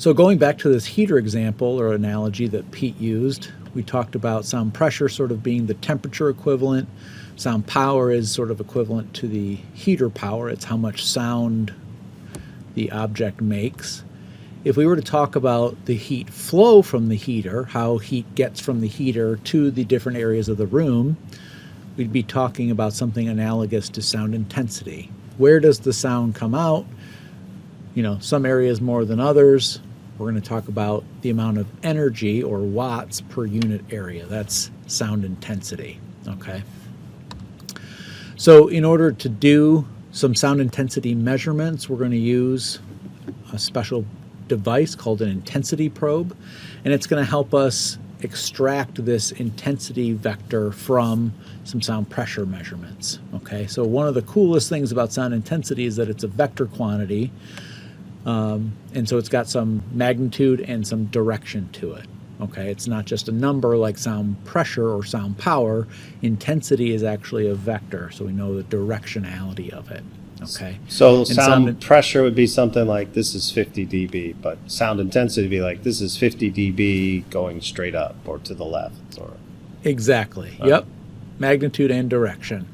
So going back to this heater example or analogy that Pete used, we talked about sound pressure sort of being the temperature equivalent. Sound power is sort of equivalent to the heater power. It's how much sound the object makes. If we were to talk about the heat flow from the heater, how heat gets from the heater to the different areas of the room, we'd be talking about something analogous to sound intensity. Where does the sound come out? You know, some areas more than others. We're going to talk about the amount of energy or watts per unit area. That's sound intensity, okay? So in order to do some sound intensity measurements, we're going to use a special device called an intensity probe, and it's going to help us extract this intensity vector from some sound pressure measurements. Okay, so one of the coolest things about sound intensity is that it's a vector quantity, and so it's got some magnitude and some direction to it. Okay, it's not just a number like sound pressure or sound power. Intensity is actually a vector, so we know the directionality of it. Okay. So and sound pressure would be something like this is 50 dB, but sound intensity would be like this is 50 dB going straight up or to the left. Or exactly. Yep. Magnitude and direction.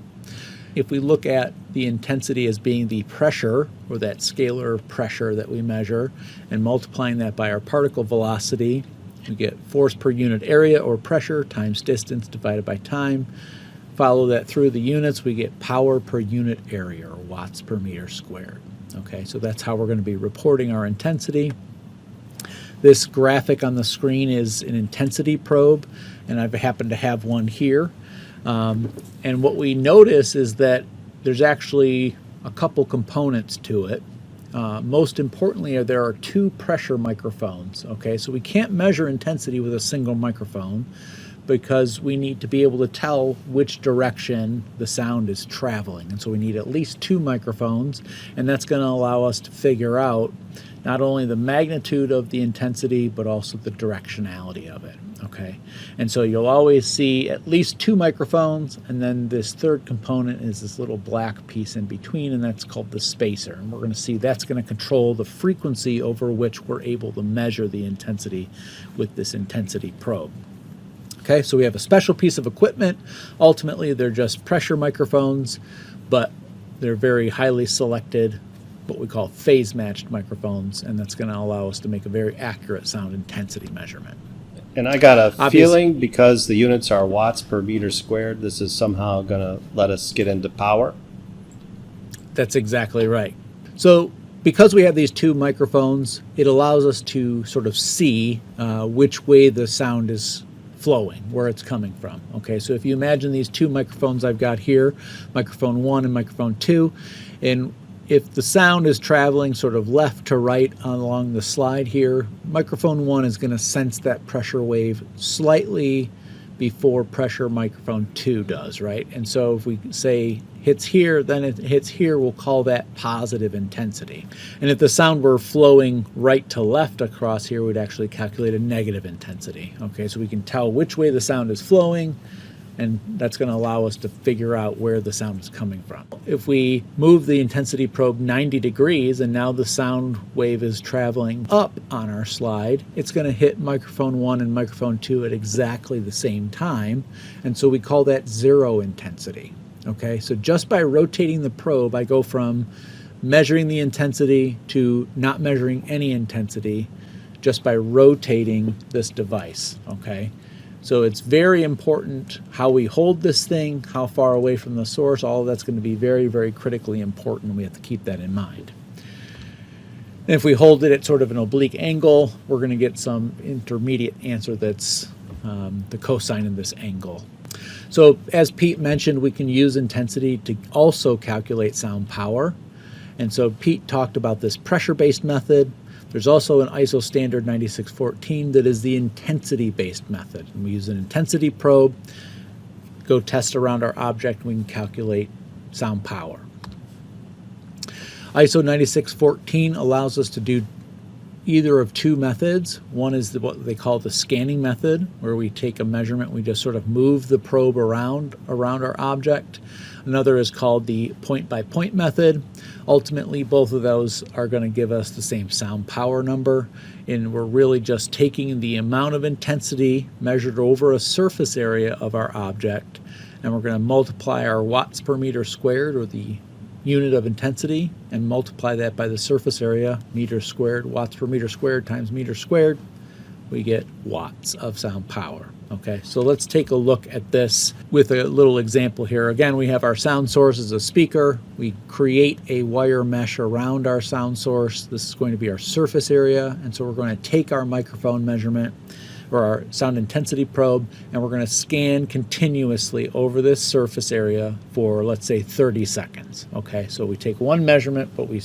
If we look at the intensity as being the pressure, or that scalar pressure that we measure, and multiplying that by our particle velocity, we get force per unit area or pressure times distance divided by time. Follow that through the units, we get power per unit area, or watts per meter squared. Okay, so that's how we're going to be reporting our intensity. This graphic on the screen is an intensity probe, and I happen to have one here. And what we notice is that there's actually a couple components to it. Most importantly, there are two pressure microphones. Okay, so we can't measure intensity with a single microphone, because we need to be able to tell which direction the sound is traveling. And so we need at least two microphones, and that's going to allow us to figure out not only the magnitude of the intensity, but also the directionality of it. Okay, and so you'll always see at least two microphones, and then this third component is this little black piece in between, and that's called the spacer. And we're going to see that's going to control the frequency over which we're able to measure the intensity with this intensity probe. Okay, so we have a special piece of equipment. Ultimately, they're just pressure microphones, but they're very highly selected, what we call phase-matched microphones, and that's going to allow us to make a very accurate sound intensity measurement. And I got a feeling, because the units are watts per meter squared, this is somehow going to let us get into power. That's exactly right. So because we have these two microphones, it allows us to sort of see which way the sound is flowing, where it's coming from. Okay, so if you imagine these two microphones I've got here, microphone 1 and microphone 2, and if the sound is traveling sort of left to right along the slide here, microphone 1 is going to sense that pressure wave slightly before pressure microphone 2 does, right? And so if we say hits here, then it hits here, we'll call that positive intensity. And if the sound were flowing right to left across here, we'd actually calculate a negative intensity. Okay, so we can tell which way the sound is flowing, and that's going to allow us to figure out where the sound is coming from. If we move the intensity probe 90 degrees and now the sound wave is traveling up on our slide, it's going to hit microphone 1 and microphone 2 at exactly the same time, and so we call that zero intensity. Okay, so just by rotating the probe, I go from measuring the intensity to not measuring any intensity just by rotating this device. Okay, so it's very important how we hold this thing, how far away from the source. All of that's going to be very, very critically important. We have to keep that in mind. And if we hold it at sort of an oblique angle, we're going to get some intermediate answer that's the cosine of this angle. So as Pete mentioned, we can use intensity to also calculate sound power. And so Pete talked about this pressure-based method. There's also an ISO standard 9614 that is the intensity-based method. And we use an intensity probe, go test around our object, and we can calculate sound power. ISO 9614 allows us to do either of two methods. One is what they call the scanning method, where we take a measurement, we just sort of move the probe around our object. Another is called the point-by-point method. Ultimately, both of those are going to give us the same sound power number, and we're really just taking the amount of intensity measured over a surface area of our object, and we're going to multiply our watts per meter squared, or the unit of intensity, and multiply that by the surface area, meters squared, watts per meter squared times meters squared. We get watts of sound power. Okay, so let's take a look at this with a little example here. Again, we have our sound source as a speaker. We create a wire mesh around our sound source. This is going to be our surface area, and so we're going to take our microphone measurement, or our sound intensity probe, and we're going to scan continuously over this surface area for, let's say, 30 seconds. Okay, so we take one measurement, but we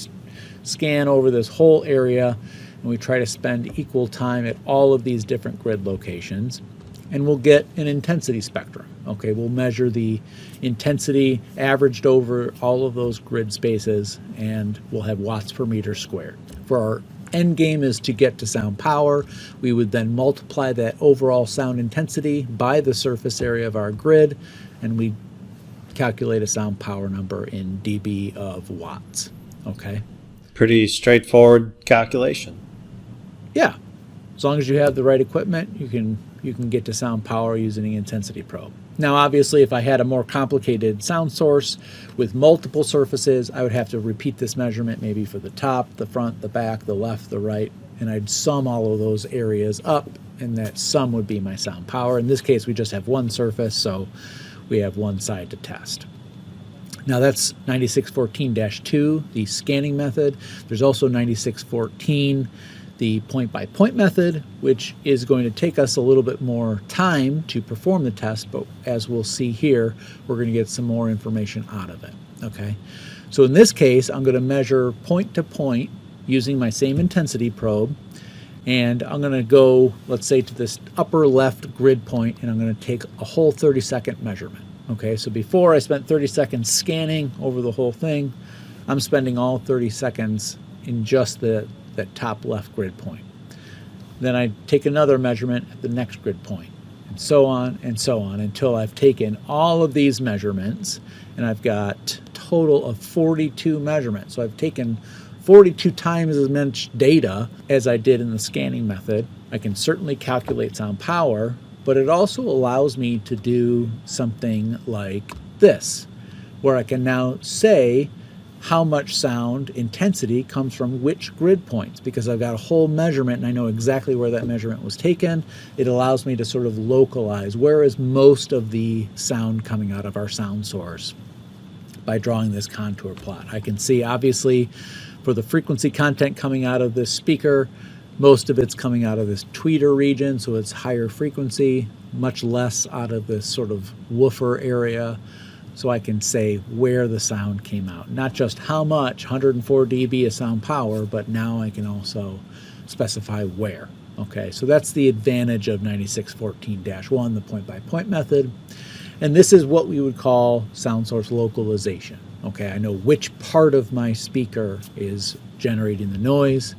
scan over this whole area, and we try to spend equal time at all of these different grid locations, and we'll get an intensity spectrum. Okay, we'll measure the intensity averaged over all of those grid spaces, and we'll have watts per meter squared. For our end game is to get to sound power. We would then multiply that overall sound intensity by the surface area of our grid, and we calculate a sound power number in dB of watts. Okay? Pretty straightforward calculation. Yeah. As long as you have the right equipment, you can get to sound power using the intensity probe. Now, obviously, if I had a more complicated sound source with multiple surfaces, I would have to repeat this measurement maybe for the top, the front, the back, the left, the right, and I'd sum all of those areas up, and that sum would be my sound power. In this case, we just have one surface, so we have one side to test. Now that's 9614-2, the scanning method. There's also 9614, the point-by-point method, which is going to take us a little bit more time to perform the test, but as we'll see here, we're going to get some more information out of it. Okay, so in this case, I'm going to measure point to point using my same intensity probe, and I'm going to go, let's say, to this upper left grid point, and I'm going to take a whole 30-second measurement. Okay, so before I spent 30 seconds scanning over the whole thing, I'm spending all 30 seconds in just that top left grid point. Then I take another measurement at the next grid point, and so on until I've taken all of these measurements, and I've got a total of 42 measurements. So I've taken 42 times as much data as I did in the scanning method. I can certainly calculate sound power, but it also allows me to do something like this, where I can now say how much sound intensity comes from which grid points, because I've got a whole measurement and I know exactly where that measurement was taken. It allows me to sort of localize where is most of the sound coming out of our sound source by drawing this contour plot. I can see, obviously, for the frequency content coming out of this speaker, most of it's coming out of this tweeter region, so it's higher frequency, much less out of this sort of woofer area. So I can say where the sound came out. Not just how much, 104 dB of sound power, but now I can also specify where. Okay, so that's the advantage of 9614-1, the point-by-point method. And this is what we would call sound source localization. Okay, I know which part of my speaker is generating the noise.